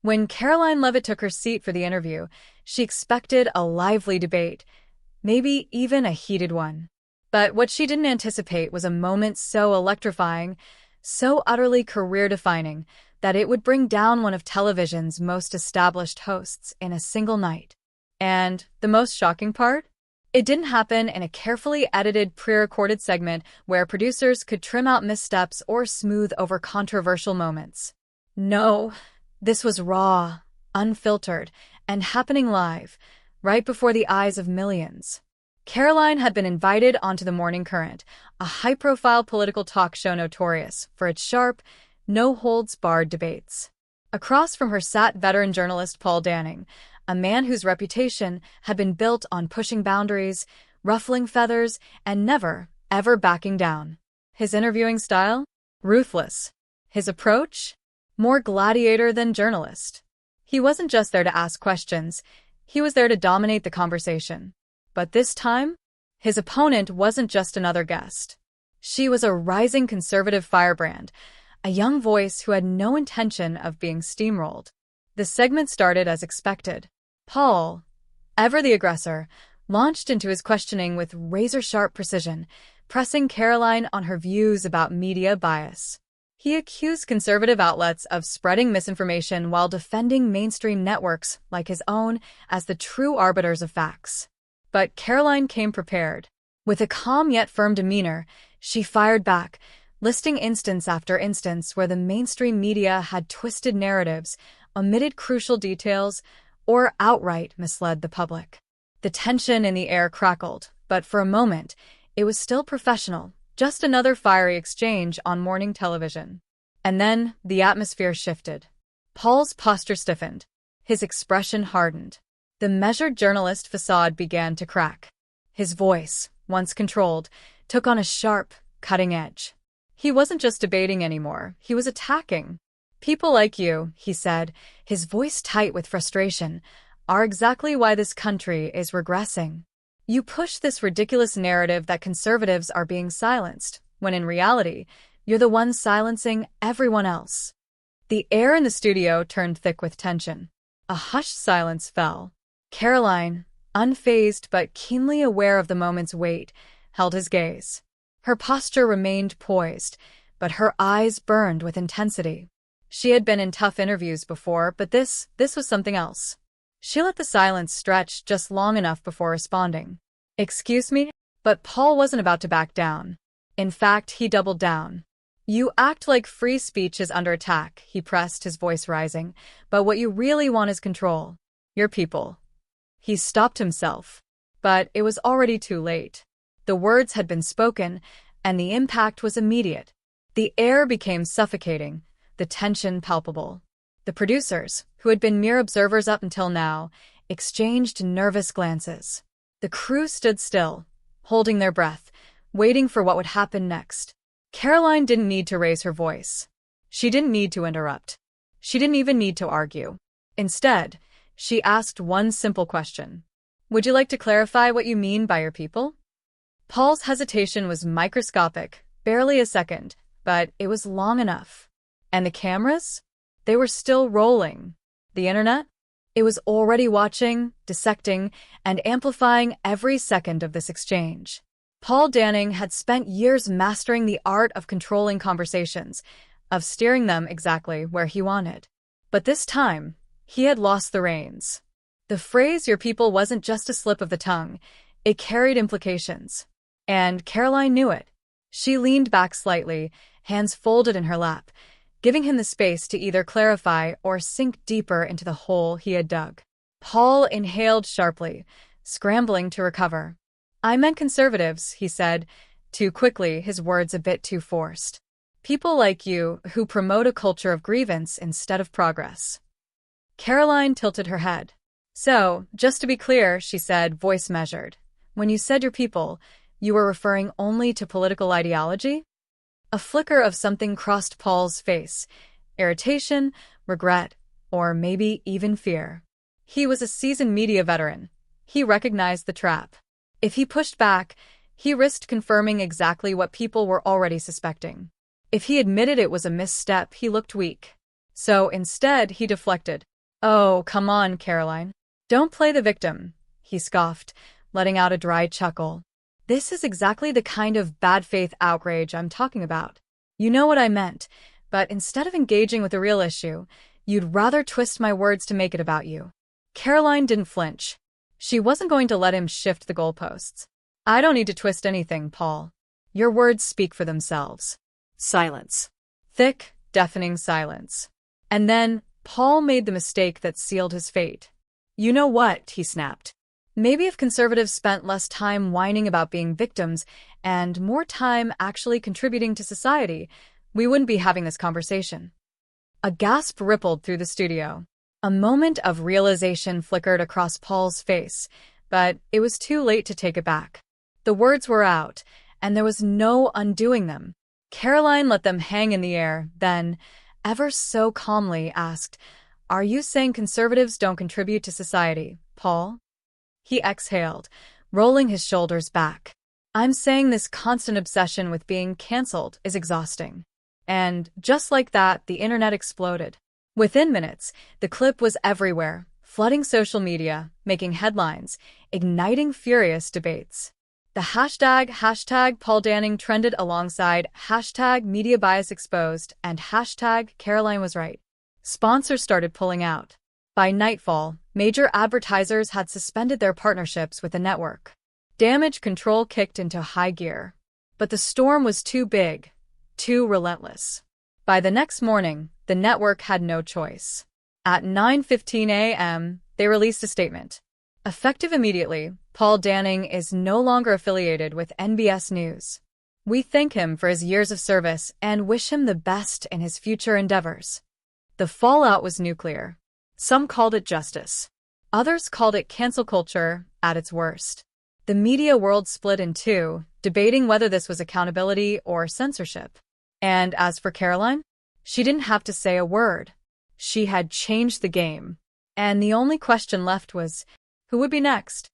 When Karoline Leavitt took her seat for the interview, she expected a lively debate, maybe even a heated one. But what she didn't anticipate was a moment so electrifying, so utterly career-defining, that it would bring down one of television's most established hosts in a single night. And the most shocking part? It didn't happen in a carefully edited, pre-recorded segment where producers could trim out missteps or smooth over controversial moments. No, this was raw, unfiltered, and happening live, right before the eyes of millions. Karoline had been invited onto The Morning Current, a high-profile political talk show notorious for its sharp, no-holds-barred debates. Across from her sat veteran journalist Paul Danning, a man whose reputation had been built on pushing boundaries, ruffling feathers, and never, ever backing down. His interviewing style? Ruthless. His approach? More gladiator than journalist. He wasn't just there to ask questions, he was there to dominate the conversation. But this time, his opponent wasn't just another guest. She was a rising conservative firebrand, a young voice who had no intention of being steamrolled. The segment started as expected. Paul, ever the aggressor, launched into his questioning with razor-sharp precision, pressing Karoline on her views about media bias. He accused conservative outlets of spreading misinformation while defending mainstream networks like his own as the true arbiters of facts. But Karoline came prepared. With a calm yet firm demeanor, she fired back, listing instance after instance where the mainstream media had twisted narratives, omitted crucial details, or outright misled the public. The tension in the air crackled, but for a moment, it was still professional, just another fiery exchange on morning television. And then the atmosphere shifted. Paul's posture stiffened. His expression hardened. The measured journalist facade began to crack. His voice, once controlled, took on a sharp, cutting edge. He wasn't just debating anymore, he was attacking. People like you, he said, his voice tight with frustration, are exactly why this country is regressing. You push this ridiculous narrative that conservatives are being silenced, when in reality, you're the one silencing everyone else. The air in the studio turned thick with tension. A hushed silence fell. Karoline, unfazed but keenly aware of the moment's weight, held his gaze. Her posture remained poised, but her eyes burned with intensity. She had been in tough interviews before, but this was something else. She let the silence stretch just long enough before responding. Excuse me? But Paul wasn't about to back down. In fact, he doubled down. You act like free speech is under attack, he pressed, his voice rising, but what you really want is control. Your people. He stopped himself. But it was already too late. The words had been spoken, and the impact was immediate. The air became suffocating, the tension palpable. The producers, who had been mere observers up until now, exchanged nervous glances. The crew stood still, holding their breath, waiting for what would happen next. Karoline didn't need to raise her voice. She didn't need to interrupt. She didn't even need to argue. Instead, she asked one simple question. Would you like to clarify what you mean by your people? Paul's hesitation was microscopic, barely a second, but it was long enough. And the cameras? They were still rolling. The internet? It was already watching, dissecting, and amplifying every second of this exchange. Paul Danning had spent years mastering the art of controlling conversations, of steering them exactly where he wanted. But this time, he had lost the reins. The phrase "your people" wasn't just a slip of the tongue, it carried implications. And Karoline knew it. She leaned back slightly, hands folded in her lap, giving him the space to either clarify or sink deeper into the hole he had dug. Paul inhaled sharply, scrambling to recover. I meant conservatives, he said, too quickly, his words a bit too forced. People like you who promote a culture of grievance instead of progress. Karoline tilted her head. So, just to be clear, she said, voice measured, when you said your people, you were referring only to political ideology? A flicker of something crossed Paul's face. Irritation, regret, or maybe even fear. He was a seasoned media veteran. He recognized the trap. If he pushed back, he risked confirming exactly what people were already suspecting. If he admitted it was a misstep, he looked weak. So instead, he deflected. Oh, come on, Karoline. Don't play the victim, he scoffed, letting out a dry chuckle. This is exactly the kind of bad faith outrage I'm talking about. You know what I meant, but instead of engaging with the real issue, you'd rather twist my words to make it about you. Karoline didn't flinch. She wasn't going to let him shift the goalposts. I don't need to twist anything, Paul. Your words speak for themselves. Silence. Thick, deafening silence. And then, Paul made the mistake that sealed his fate. You know what, he snapped. Maybe if conservatives spent less time whining about being victims and more time actually contributing to society, we wouldn't be having this conversation. A gasp rippled through the studio. A moment of realization flickered across Paul's face, but it was too late to take it back. The words were out, and there was no undoing them. Karoline let them hang in the air, then, ever so calmly, asked, "Are you saying conservatives don't contribute to society, Paul?" He exhaled, rolling his shoulders back. "I'm saying this constant obsession with being cancelled is exhausting." And just like that, the internet exploded. Within minutes, the clip was everywhere, flooding social media, making headlines, igniting furious debates. The hashtag Paul Danning trended alongside hashtag media bias exposed and hashtag Karoline was right. Sponsors started pulling out. By nightfall, major advertisers had suspended their partnerships with the network. Damage control kicked into high gear. But the storm was too big, too relentless. By the next morning, the network had no choice. At 9:15 a.m., they released a statement. Effective immediately, Paul Danning is no longer affiliated with NBS News. We thank him for his years of service and wish him the best in his future endeavors. The fallout was nuclear. Some called it justice. Others called it cancel culture at its worst. The media world split in two, debating whether this was accountability or censorship. And as for Karoline, she didn't have to say a word. She had changed the game. And the only question left was, who would be next?